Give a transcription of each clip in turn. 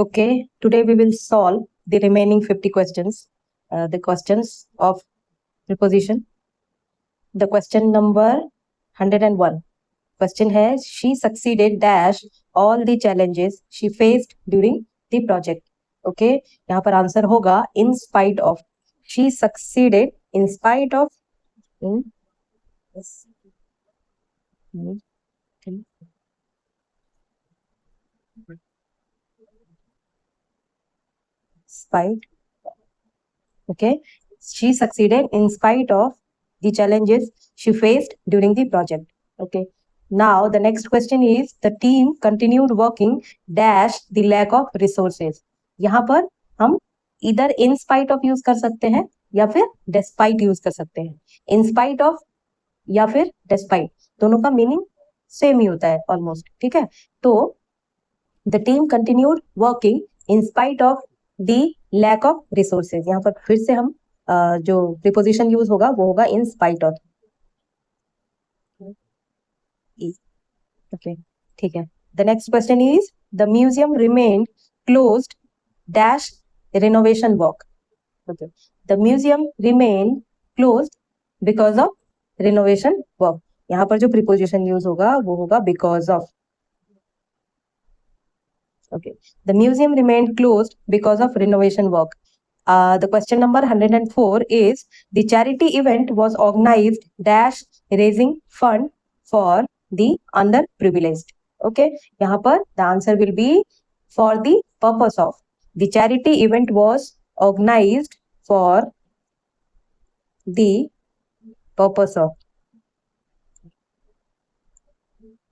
Okay, today we will solve the remaining 50 questions, the questions of preposition. The question number 101. Question has, she succeeded dash all the challenges she faced during the project. Okay, यहाँ पर answer होगा in spite of. She succeeded in spite of. In spite. Okay, she succeeded in spite of the challenges she faced during the project. Okay, now the next question is, the team continued working dash the lack of resources. यहाँ पर हम इधर in spite of use कर सकते हैं या फिर despite use कर सकते हैं. In spite of या फिर despite, दोनों का मीनिंग सेम ही होता है ऑलमोस्ट. ठीक है, तो the team continued working in spite of the lack of resources. यहाँ पर फिर से हम जो प्रीपोजिशन यूज होगा वो होगा इन स्पाइट ऑफ. ओके, ठीक है. The next question is, the museum remained closed dash renovation work. Okay, the museum remained closed because of renovation work. यहाँ पर जो प्रीपोजिशन यूज होगा वो होगा because of. Okay, the museum remained closed because of renovation work. The question number 104 is, the charity event was organized dash raising fund for the underprivileged. Okay, यहाँ पर the answer will be for the purpose of. The charity event was organized for the purpose of.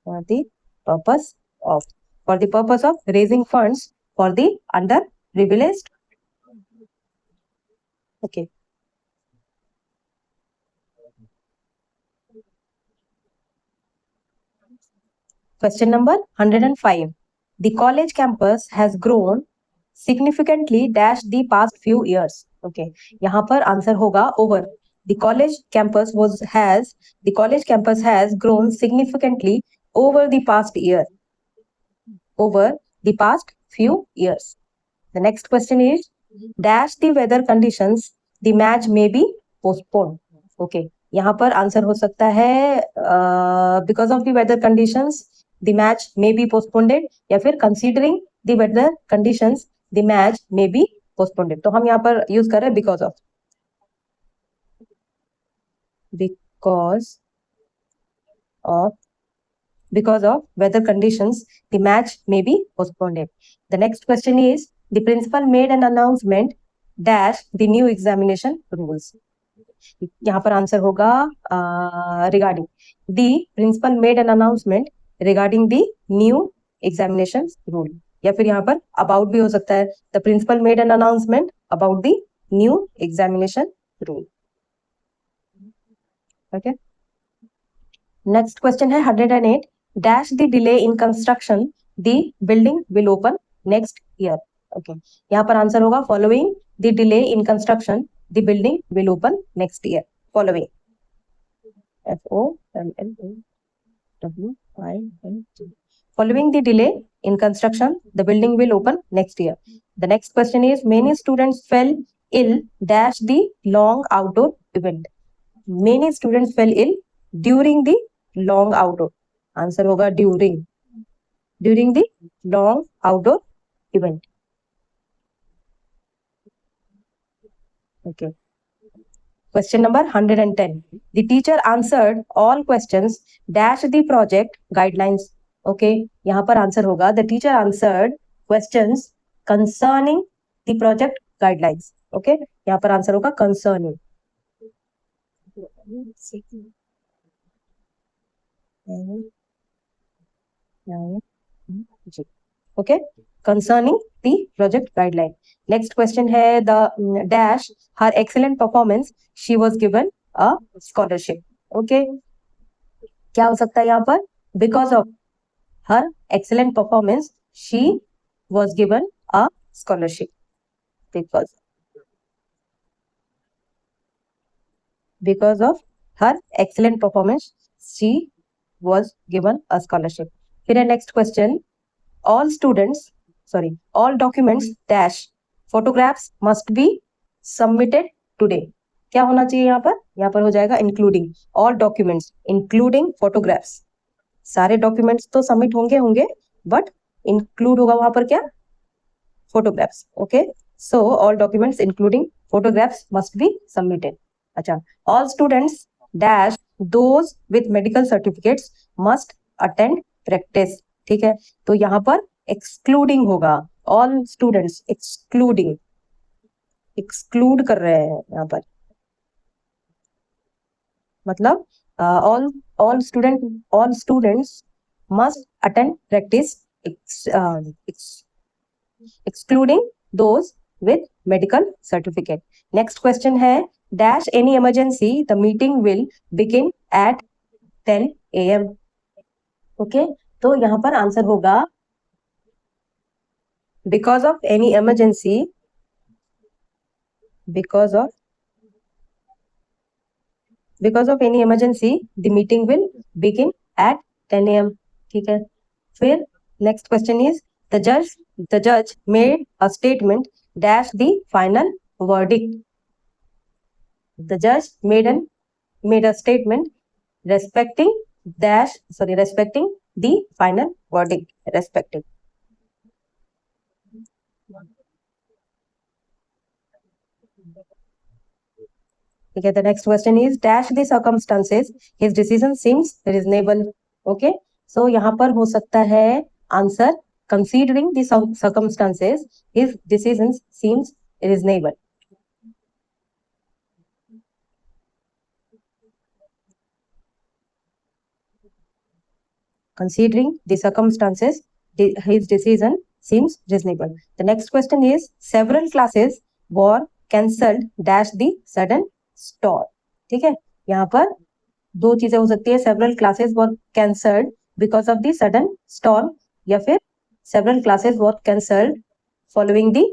For the purpose of. For the purpose of raising funds for the underprivileged. Okay. Question number 105. The college campus has grown significantly dash the past few years. Okay, यहाँ पर answer होगा over. The college campus has grown significantly over the past year. Over the past few years. The next question is, dash the weather conditions the match may be postponed. Okay, यहाँ पर answer हो सकता है because of the weather conditions the match may be postponed, या फिर considering the weather conditions the match may be postponed. तो हम यहाँ पर यूज कर रहे हैं because of. Because of weather conditions, the match may be postponed. The next question is, the principal made an announcement dash the new examination rules. यहाँ पर answer होगा regarding. The principal made an announcement regarding the new examination rule. या फिर यहाँ पर about भी हो सकता है. The principal made an announcement about the new examination rule. Okay. Next question है 108. Dash the delay in construction the building will open next year. Okay, यहाँ पर आंसर होगा following the delay in construction the building will open next year. Following. FOLLOWING. Following the delay in construction the building will open next year. The next question is, many students fell ill dash the long outdoor event. Many students fell ill during the long outdoor. Answer होगा during the long outdoor event. Okay. Question number 110. The teacher answered all questions dash the project guidelines. Okay, यहाँ पर answer होगा the teacher answered questions concerning the project guidelines. Okay, यहाँ पर answer होगा concerning. Okay, concerning the project guideline. Next question है, the dash her excellent performance she was given a scholarship. Okay, क्या हो सकता है यहाँ पर? Because of her excellent performance she was given a scholarship. Because of her excellent performance she was given a scholarship. फिर है next question, all students sorry, all documents dash photographs must be submitted today. क्या होना चाहिए यहाँ पर हो जाएगा including all documents including photographs. सारे डॉक्यूमेंट्स तो सबमिट होंगे बट इंक्लूड होगा वहां पर क्या, photographs. Okay, so all documents including photographs must be submitted. अच्छा, all students dash those with medical certificates must attend practice. ठीक है, तो यहाँ पर एक्सक्लूडिंग होगा, ऑल स्टूडेंट्स एक्सक्लूडिंग, एक्सक्लूड कर रहे हैं यहाँ पर, मतलब all students must attend practice excluding those with medical certificate. Next question है dash any emergency the meeting will begin at 10 AM. Okay, तो यहाँ पर आंसर होगा because of any emergency, because of any emergency the meeting will begin at 10 AM. ठीक है, फिर next question is the judge made a statement dash the final verdict. The judge made a statement respecting the final verdict. Respecting. Okay, the next question is dash the circumstances his decision seems reasonable. Okay, so यहाँ पर हो सकता है answer considering the circumstances his decisions seems reasonable. Considering the circumstances his decision seems reasonable. The next question is several classes were cancelled dash the sudden storm. ठीक है, यहाँ पर दो चीजें हो सकती है, several classes were cancelled because of the sudden storm या फिर several classes were cancelled following the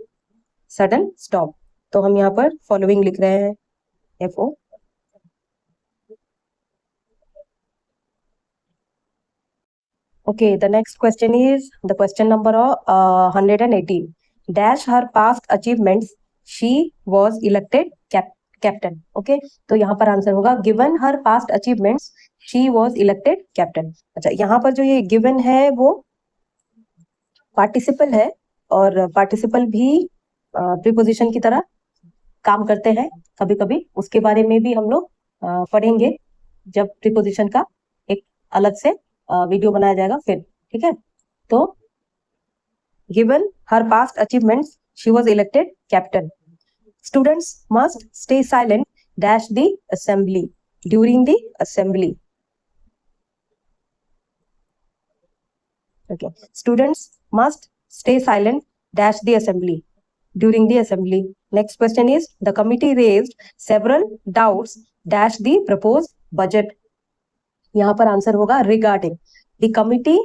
sudden storm. तो हम यहाँ पर following लिख रहे हैं, FO. Okay, the next question is the question number 118. Dash her past achievements she was elected captain. Okay, तो यहाँ पर आंसर होगा given her past achievements she was elected captain. अच्छा, यहाँ पर जो ये given है वो पार्टिसिपल है और पार्टिसिपल भी प्रीपोजिशन की तरह काम करते हैं कभी कभी, उसके बारे में भी हम लोग पढ़ेंगे जब प्रीपोजिशन का एक अलग से वीडियो बनाया जाएगा फिर. ठीक है, तो given her past achievements she was elected captain. Students must stay silent dash the assembly during the assembly. Okay, students must stay silent dash the assembly during the assembly. Next question is the committee raised several doubts dash the proposed budget. यहाँ पर answer होगा regarding. The committee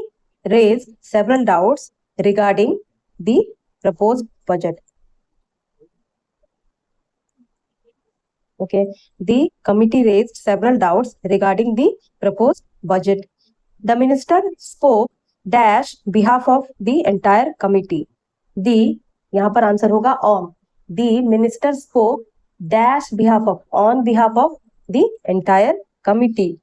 raised several doubts regarding the proposed budget. Okay, the committee raised several doubts regarding the proposed budget. The minister spoke dash behalf of the entire committee. The यहाँ पर answer होगा on. The minister spoke dash behalf of, on behalf of the entire committee.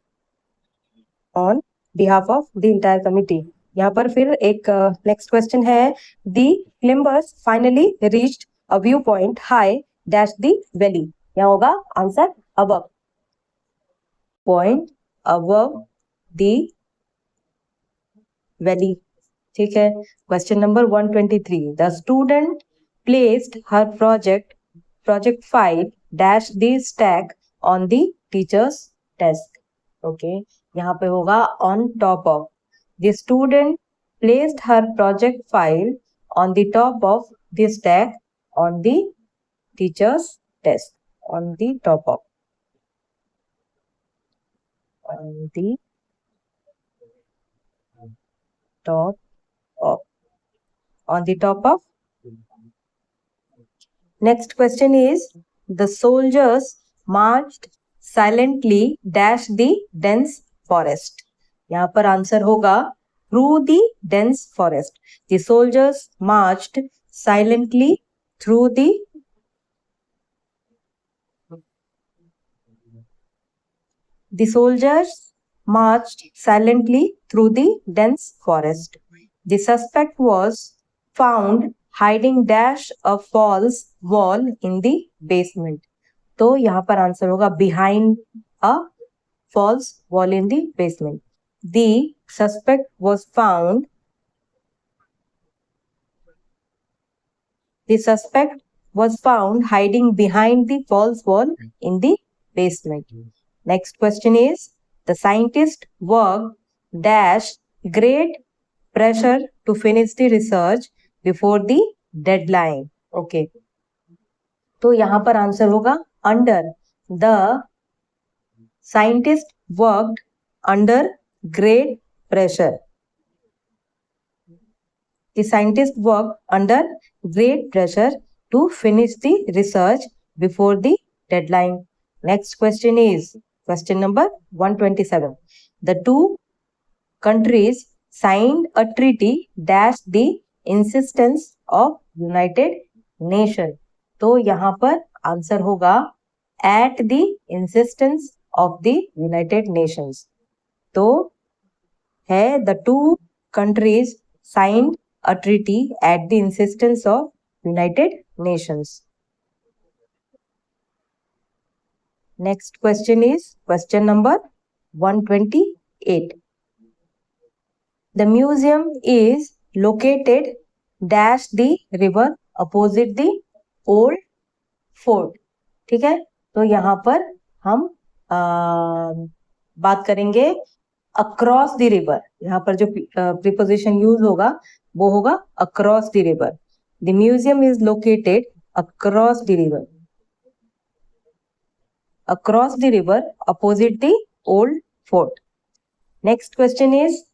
On behalf of the entire committee. यहाँ पर फिर एक next question है the climbers finally reached a viewpoint high dash the valley. यहाँ होगा answer above. Point above the valley. ठीक है, question number 123. The student placed her project file dash the stack on the teacher's desk. Okay, यहाँ पे होगा on top of. The student placed her project file on the top of the stack on the teacher's desk. On the top of. On the top of. On the top of. Next question is the soldiers marched silently dash the dense forest. यहाँ पर answer होगा through the dense forest. The soldiers marched silently through the soldiers marched silently through the dense forest. The suspect was found hiding dash a false wall in the basement. तो यहाँ पर answer होगा behind a false wall in the basement. The suspect was found hiding behind the false wall in the basement. Next question is, the scientist worked dash great pressure to finish the research before the deadline. Okay. तो यहाँ पर answer होगा under. The scientist worked under great pressure. The scientist worked under great pressure to finish the research before the deadline. Next question is question number 127. The two countries signed a treaty dash the insistence of United Nations. तो यहाँ पर answer होगा at the insistence of the United Nations. तो है the two countries signed a treaty at the insistence of United Nations. Next question is question number 128. The museum is located dash the river opposite the old fort. ठीक है, तो यहाँ पर हम बात करेंगे across the river. यहाँ पर जो preposition use होगा वो होगा across the river. The museum is located across the river. Across the river opposite the old fort. Next question is,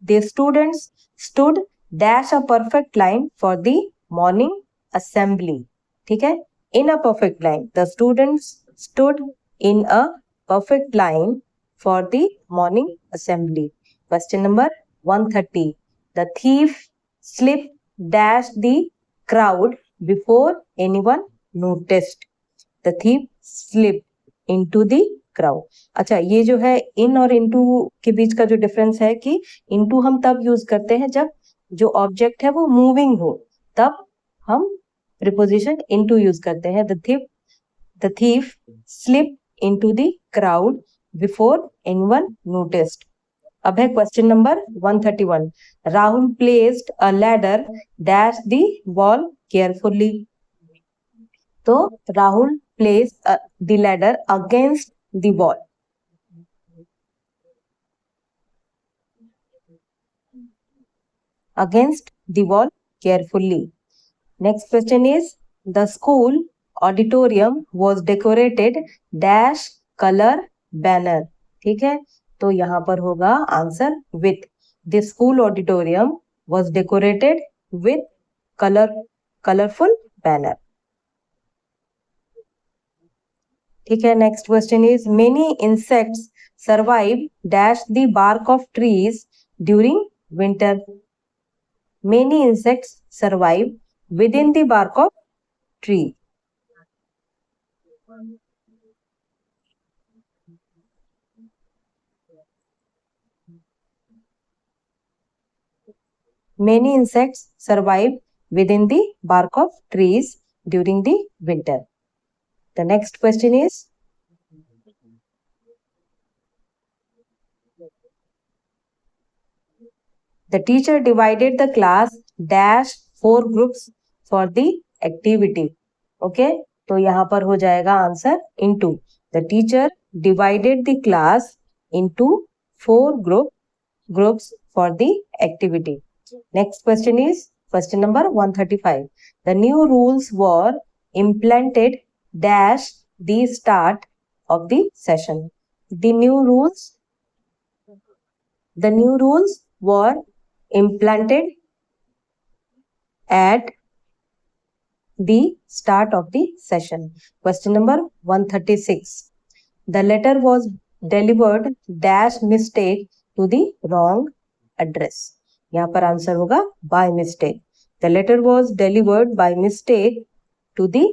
the students stood dash a perfect line for the morning assembly. ठीक है, in a perfect line. The students stood in a perfect line for the morning assembly. Question number 130. The thief slipped dash the crowd before anyone noticed. The thief slipped into the crowd. अच्छा, ये जो है in और into के बीच का जो difference है कि into हम तब यूज करते हैं जब जो ऑब्जेक्ट है वो मूविंग हो, तब हम प्रीपोजिशन into यूज करते हैं. The thief slipped into the crowd before anyone noticed. अब है question number 131. Rahul placed a ladder dash the wall carefully. तो Rahul placed the ladder against the wall. Against the wall carefully. Next question is, the school auditorium was decorated dash color banner. ठीक है, तो यहाँ पर होगा answer with. The school auditorium was decorated with colorful banner. ठीक है, next question is, many insects survive dash the bark of trees during winter. Many insects survive within the bark of tree. Many insects survive within the bark of trees during the winter. The next question is, the teacher divided the class dash 4 groups for the activity. Okay, तो यहाँ पर हो जाएगा answer into. The teacher divided the class into 4 groups for the activity. Next question is question number 135. The new rules were implemented dash the start of the session. The new rules were implemented at the start of the session. Question number 136. The letter was delivered dash mistake to the wrong address. यहाँ पर answer होगा by mistake. The letter was delivered by mistake to the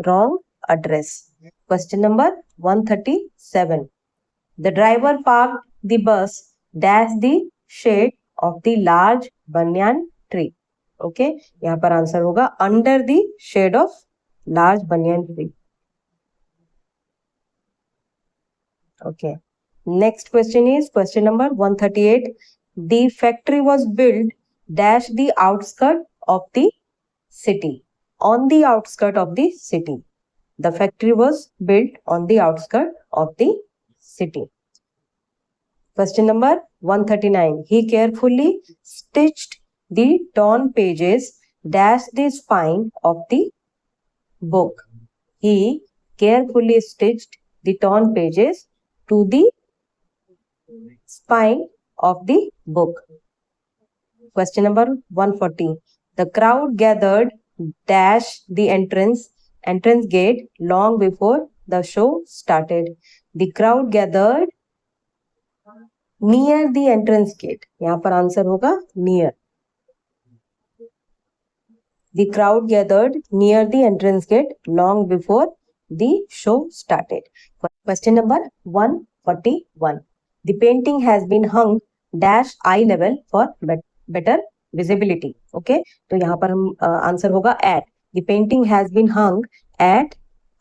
wrong address. Question number 137. The driver parked the bus dash the shade of the large banyan tree. Okay, यहाँ पर answer होगा under the shade of large banyan tree. Okay. Next question is question number 138. The factory was built dash the outskirt of the city. On the outskirt of the city. The factory was built on the outskirt of the city. Question number 139. He carefully stitched the torn pages dash the spine of the book. He carefully stitched the torn pages to the spine of the book. Question number 140. The crowd gathered dash the entrance gate long before the show started. The crowd gathered near the entrance gate. यहाँ पर answer होगा near. The crowd gathered near the entrance gate long before the show started. Question number 141. The painting has been hung dash eye level for better visibility. Okay, तो यहाँ पर हम answer होगा at. The painting has been hung at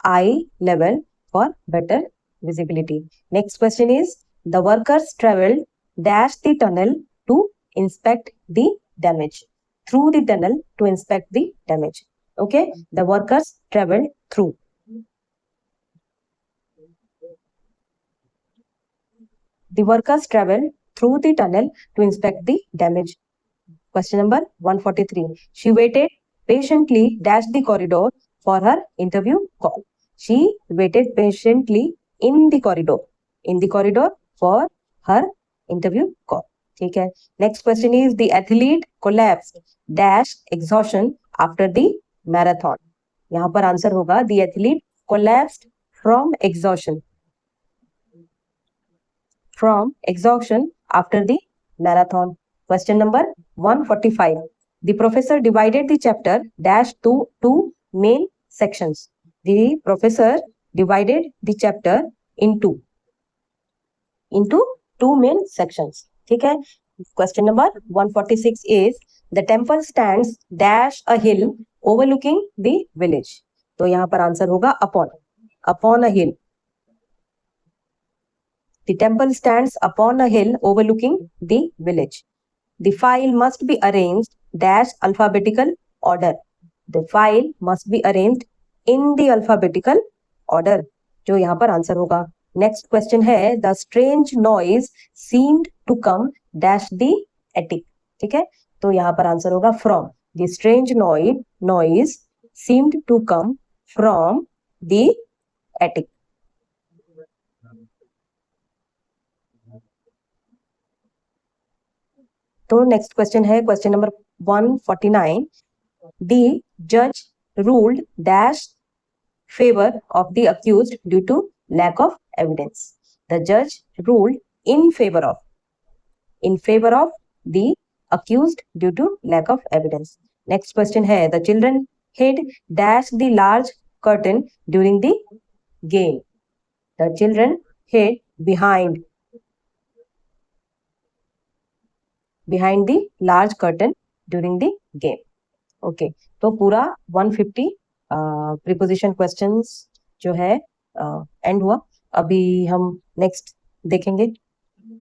eye level for better visibility. Next question is the workers traveled dash the tunnel to inspect the damage. Through the tunnel to inspect the damage. Okay, the workers traveled through. The workers traveled through the tunnel to inspect the damage. Question number 143. She waited patiently dash the corridor for her interview call. She waited patiently in the corridor for her interview call. ठीक है. Next question is the athlete collapsed dash exhaustion after the marathon. यहाँ पर answer होगा the athlete collapsed from exhaustion after the marathon. Question number 145. The professor divided the chapter dash to two main sections. The professor divided the chapter into two main sections. ठीक है. Question number 146 is the temple stands dash a hill overlooking the village. तो यहाँ पर answer होगा upon a hill. The temple stands upon a hill overlooking the village. The file must be arranged dash alphabetical order. The file must be arranged in the alphabetical order. जो यहाँ पर answer होगा. Next question है the strange noise seemed to come dash the attic. ठीक है. तो यहाँ पर आंसर होगा from. The strange noise seemed to come from the attic. तो नेक्स्ट क्वेश्चन है question number 149. The judge ruled dash favor of the accused due to lack of evidence. The judge ruled in favor of the accused due to lack of evidence. Next question है the children hid dash the large curtain during the game. The children hid behind the large curtain during the game. Okay, तो पूरा 150 preposition questions जो है and हुआ. अभी हम next देखेंगे